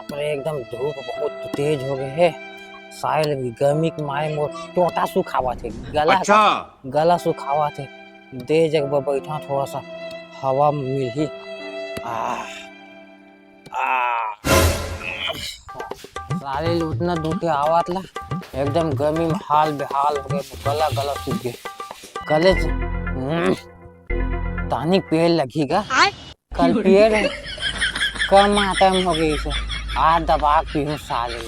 बाप रे एकदम धूप बहुत तेज हो गए है। साहिल गर्मी के मारे मोर टोटा सुखावा थे गला सुखावा थे। दे जगह बैठा थोड़ा सा हवा मिल ही। साहिल उतना दुखे आवत ला एकदम गर्मी में हाल बेहाल हो गए। गला सूख गए। गले तानी पेड़ लगेगा कल पेड़ कम टाइम हो गई से आज दबा पीहू साले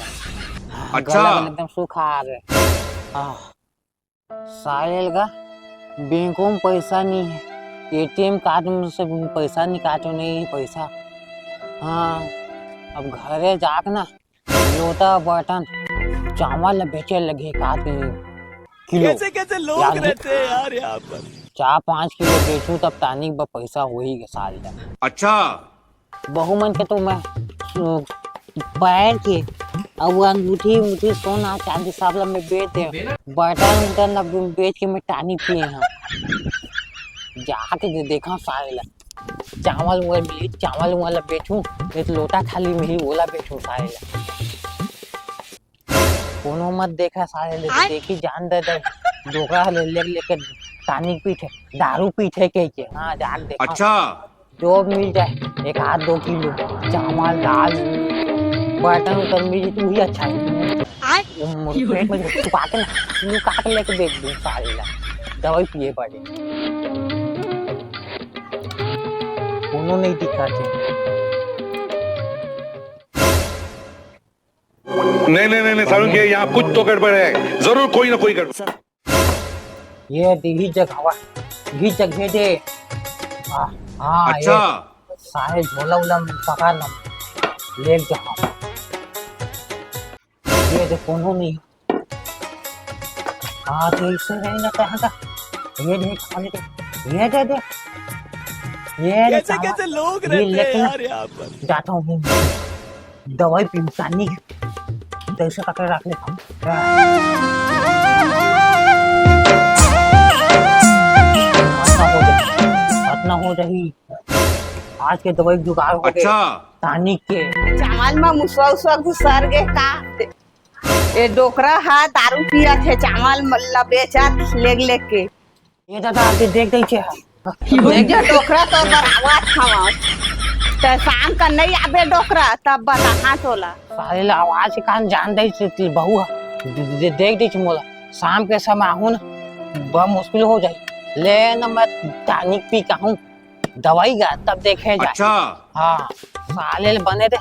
गला एकदम सूखा आ गए। साले का बैंकों में पैसा नहीं है। एटीएम कार्ड में से पैसा निकालो नहीं है पैसा। हाँ अब घरे जाके ना लोटा बर्तन चावल बेचे लगे किलो। कैसे लोग रहते हैं यार यहाँ पर। 4-5 किलो बेचूं तब तानी का पैसा हो ही गया साल। अच्छा बहु मन के तो मैं पैर के और अंगूठी सोना चांदी सब ला मैं बेच दे। बर्तन बेच के मैं टानी पिए हैं। जाके देखा सारे ला चावल वाला बेचूं एक लोटा खाली में ही ओला बेचूं सारे ला। कोनो मत देखा सारे ले देखी जान दे डोका लेके टानी पीठे दारू पीठे के हाँ जाके देखा। अच्छा जो मिल जाए 1-2 किलो चावल दाल बर्तन मिल जाए वही अच्छा है। पेट में छुपा के ना यूं काट लेके बेच दूं सारे ला दवाई पिए पड़े। कोनो नहीं दिक्कत है। नहीं सारुण के यहाँ कुछ तो गड़बड़ है। जरूर कोई ना कोई गड़बड़। ये घी जगह दे। अच्छा सारे झोला उला पका ना ले जाओ। ये तो कोनो नहीं। तो इससे रहेगा कहाँ का। ये दे खाने दे ये दे ये कैसे लोग रहते हैं यार यहाँ पर। जाता हूँ दवाई पीनी तो इसे पकड़ रख लेता हूँ। इतना हो रही आज के दवाई जुगाड़ हो गए। अच्छा तानी के चावल में मुसवा घुसर गे का ये डोकरा है दारू पिया थे चावल बेचा ले के। ये दादा देख दे जो डोकरा तो बराबर खावा तो शाम का नहीं आबे डोकरा तब बता तोला सारे आवाज के कान जान दे बहू देख दे मोला शाम के समय आहू ना बहुत मुश्किल हो जाए। ले न मैं टानिक पी का हूँ दवाई गा तब देखे जाए। अच्छा हाँ साले बने थे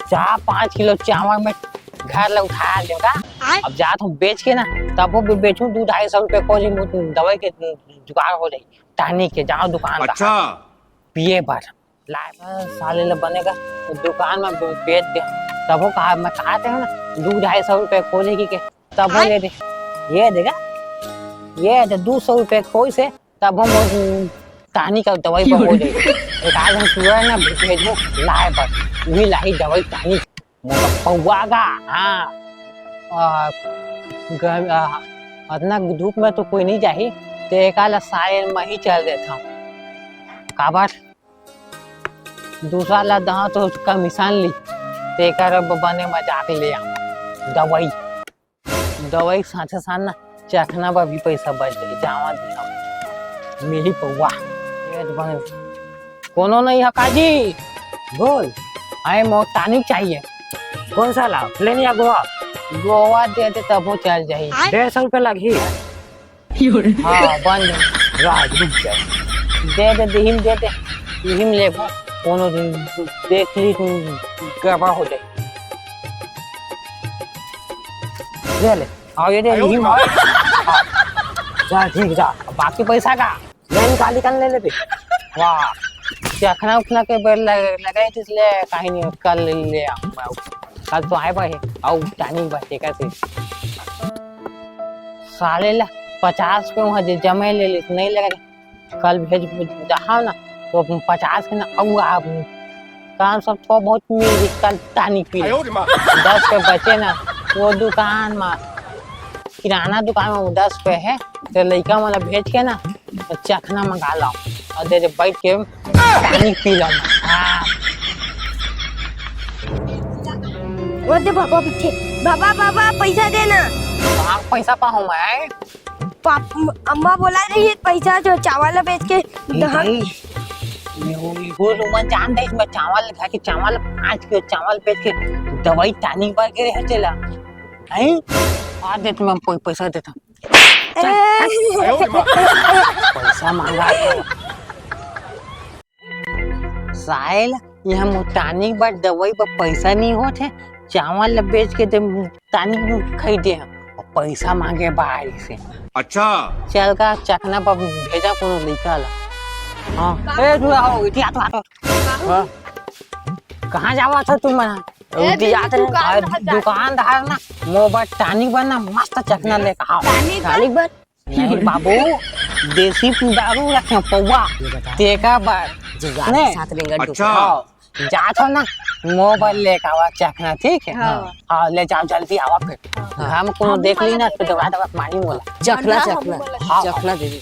4-5 किलो चावल में घर ले उठा देगा। अब जात हूँ बेच के ना तब वो बेचूं 200-250 रुपए को दवाई के जुगाड़ हो जाए। टानिक के जाओ दुकान का अच्छा पिए भर लाए साले ले बनेगा तो दुकान में बेच दे। तब वो कहा मैं कहते हैं ना 200-250 रुपए खोलेगी के तब वो ले दे ये देगा ये 200 रुपए खोई से तब हम टानी का दवाई पर हो जाएगी। एक आज हम पूरा ना भेजो लाए पर वही लाई दवाई टानी पौवागा। हाँ इतना धूप में तो कोई नहीं जाही तो एक सारे में ही चल देता हूँ काबर दूसरा ला दहा तो कमीशन ली तो एक बने मजाक ले आऊँ दवाई साथे साथ ना चखना पर भी पैसा बच जाए। जावा दिया मेरी पौवा कोनो नहीं है काजी बोल आए मो टानिक चाहिए कौन सा लाओ लेनी है गोवा दे दे तब वो चल जाए। 150 रुपए लगी। हाँ बंद राज रुक जाए दे दिहिम ले कोनो दिन देख ली गड़बड़ हो जाए ले आओ ये दे दिहिम। चल ठीक जा बाकी पैसा का लेन काली कल ले ले वाह चखना उखना के बेर लगाई थी इसलिए कहीं नहीं कल ले कल तो आए भाई आओ टानी बचे कैसे साले ला 50 पे वहाँ जमे ले ली नहीं लगा कल भेज जहाँ ना तो 50 के ना आप काम सब थोड़ा बहुत मिल कल टानी पी 10 पे बचे ना वो दुकान में किराना दुकान में 10 पे है तो लड़का वाला भेज के ना तो चखना मंगा लो और दे बैठ के पानी पी लो। हाँ वो दे बाबा पीछे। बाबा बाबा पैसा देना। कहाँ पैसा पाऊँ मैं? अम्मा बोला रही है पैसा जो चावल बेच के वो रुमन जान दे इसमें चावल खा के चावल 5 किलो चावल बेच के दवाई टानिक बार के रहे चला हैं आ दे तुम्हें पैसा देता पैसा मांगा साहिल यहाँ मोटानिक बार दवाई पर पैसा नहीं होते चावल बेच के टानिक खरीदे हैं और पैसा मांगे बाहर से। अच्छा चल का चखना पर भेजा कोनो निकाला। हाँ ए तू आओ इधर आ तो हाँ कहाँ जावा था तुम दुकानदार ना मोबाइल टानिक बना मस्त चखना लेकर आओ। टानिक बन नहीं बाबू देसी दारू रखे पौवा तेका बार अच्छा जा तो ना मोबाइल लेकर आवा चखना ठीक है। हाँ ले जाओ जल्दी आवा फिर हम कोनो देख ली ना तो दवा दवा मारी बोला चखना चखना दे दी।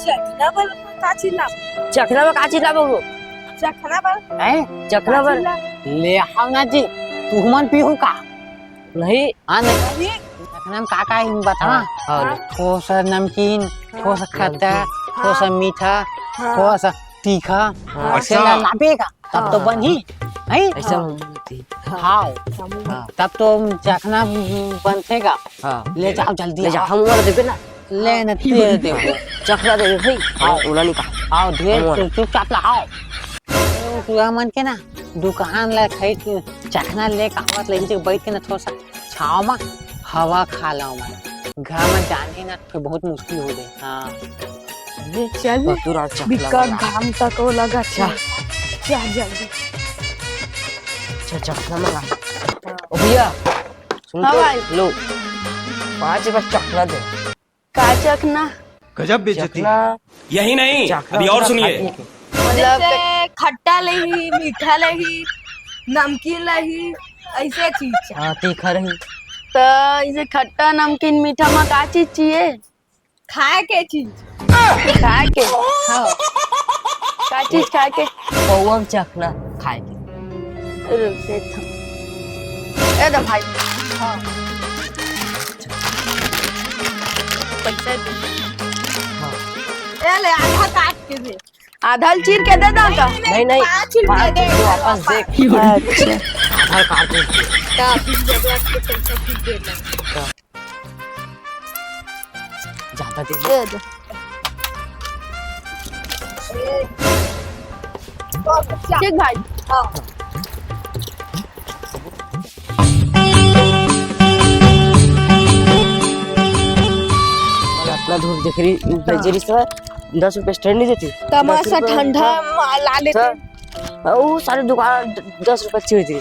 चखना बल काची ला बाबू चखना बल ले आओ ना जी तू मन पीहू का नहीं नहीं चखना में का ही बता थोड़ा सा नमकीन थोड़ा सा खट्टा थोड़ा सा मीठा थोड़ा सा तीखा ऐसे लापेगा तब तो बन ही ऐसा हाँ तब तो चखना बनेगा। ले जाओ जल्दी ले जाओ हम वाला देबे ना ले न दे दे चखना दे भाई आओ ओला निकाल आओ ढेर चुपचाप लाओ तू मन के ना दुकान ला खरीद चखना ले कावत ले जे बैठ के ना थोड़ा सा छाव में हवा खा लाओ मैं घर में जाने ना फिर बहुत मुश्किल हो गई। हाँ चल पूरा बिका घाम तक वो लगा चल जल्दी चखना मंगा ओ भैया सुन तो लो 5 बार चखना दे का चखना गजब बेइज्जती। यही नहीं अभी और सुनिए मतलब खट्टा लही मीठा लही नमकीन लही ऐसे चीज। हाँ तीखा रही तो इसे खट्टा नमकीन मीठा में का चीज चाहिए खाए के चीज खाए के हाँ का चीज खाए के पौवा चखना खाए के ए दो भाई हाँ पैसा दे ए ले आधा काट के दे आधा चीर के दे दो तो नहीं नहीं 5 किलो वापस देख अच्छा आधा काट दे का बिल दे दो के पैसा फिर दे दो ज्यादा दे दे ठीक भाई हाँ अपना धूप देख रही बेचरी से 10 रुपए स्टैंड नहीं देती तमाशा ठंडा ला लेते वो सारे दुकान 10 रुपए चीर दी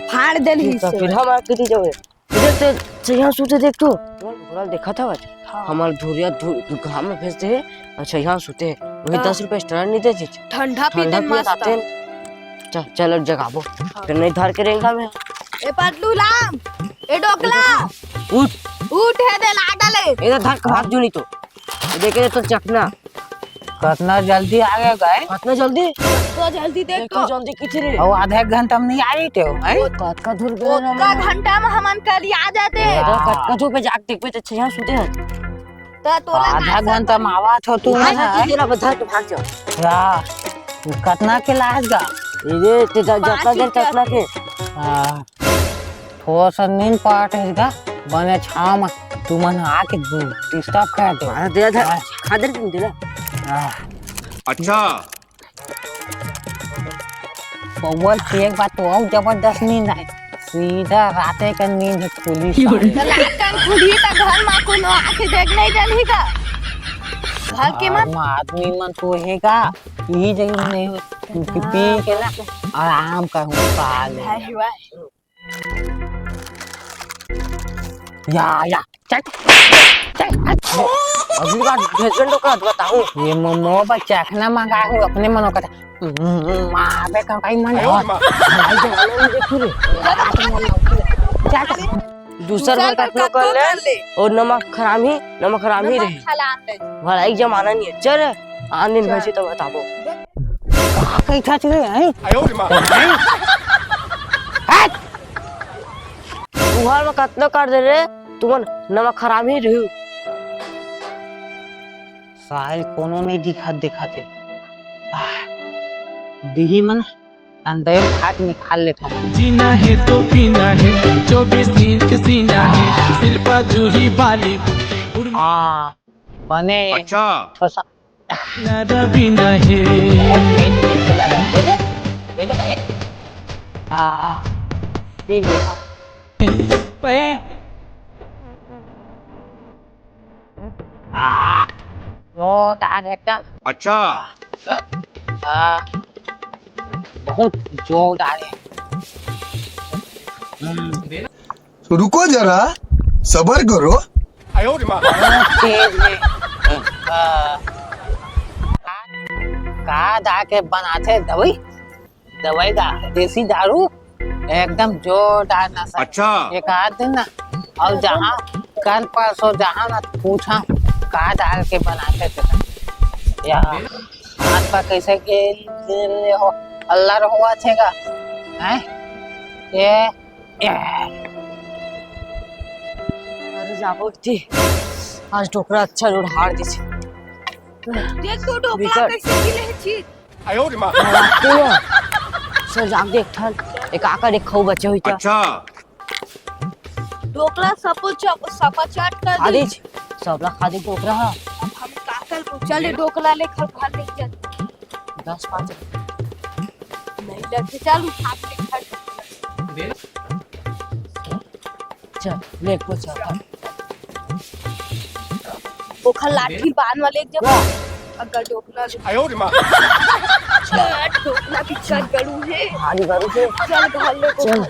फाड़ देली तो फिर हम कितनी जाओगे इधर तो यहाँ सूते देख तो घोड़ा देखा था आज हमारे धुरिया घाम में भेजते हैं। अच्छा यहाँ सोते हैं वही 10 रुपए स्टैंड नहीं देती ठंडा पीते आते हैं। चलो जगाबो फिर नहीं धर के रहेगा मैं ए पतलू लाम ए डोकला उठ है दे लाडा ले इधर धर के भाग जो नहीं तो देखे तो चखना कितना जल्दी आ गए गए कितना जल्दी तो जल्दी देख तो जल्दी कितने और आधा घंटा में नहीं आ रही थे कट का धुर का घंटा में हम कल आ जाते हैं कट का धुर पे जाग देख पे तो यहाँ सोते हैं तो आधा घंटा में आवा छो तू तेरा बधा तो भाग जाओ या कितना के लाएगा ये जितना देर कितना के थोड़ा सा नींद पाट है इसका बने छाव में तू मन आके डिस्टर्ब कर दे दे खा दे तुम दे अच्छा पौवल एक बात तो और जबरदस्त नींद है सीधा राते का नींद है पुलिस लाटन खुली त घर में कोनो आके देख नहीं जानी का घर के मत आदमी मन तो हैगा यही जगह नहीं पी के ना आराम का पाल या चल अगली बार भेजन तो कर बताऊं ये मोमो बच्चा खाना मंगा हूं अपने मनो का मां बे का कहीं मन दूसरा बार कटनो कर ले और नमक हराम ही रही वाला एक जमाना नहीं है चल आने भेजे तो बताबो कहीं था चले हैं उहार में कतना कर दे रे तुमन नमक खराब ही रही साहिल कोनो नहीं दिखाते दिही मन अंदर हाथ निकाल लेता हूँ। जीना है तो पीना है 24 इंच सीना है सिर पर जूही बाली हाँ बने अच्छा नारा बीना है ठीक है वो डायरेक्टर अच्छा बहुत जोरदार है। रुको जरा सबर करो तेज है। का दा के बनाते दवाई का देसी दारू एकदम जोरदार नशा। अच्छा एक आध दिन ना और जहाँ कल परसों जहाँ मैं पूछा का डाल के बनाते थे या हाथ पर कैसे के हो अल्लाह हुआ थेगा हैं ये अरे जाबो थी आज ढोकरा अच्छा जोड़ हार दी देख तो ढोकला कैसे गिले चीज सर जाग देख ठन एक आकर एक खाऊ बचे हुई था अच्छा ढोकला सब चाट कर खा दी दी सबला खा दी ढोकरा अब हम काकल को चले ढोकला ले खा ले चल 10-5 नहीं लगे चल उठा के खा चल ले को चल ओखा लाठी बांध वाले एक जगह अगर ढोकला ढोकला भी चल गड़ू है हारी करू से चल घर ले को चल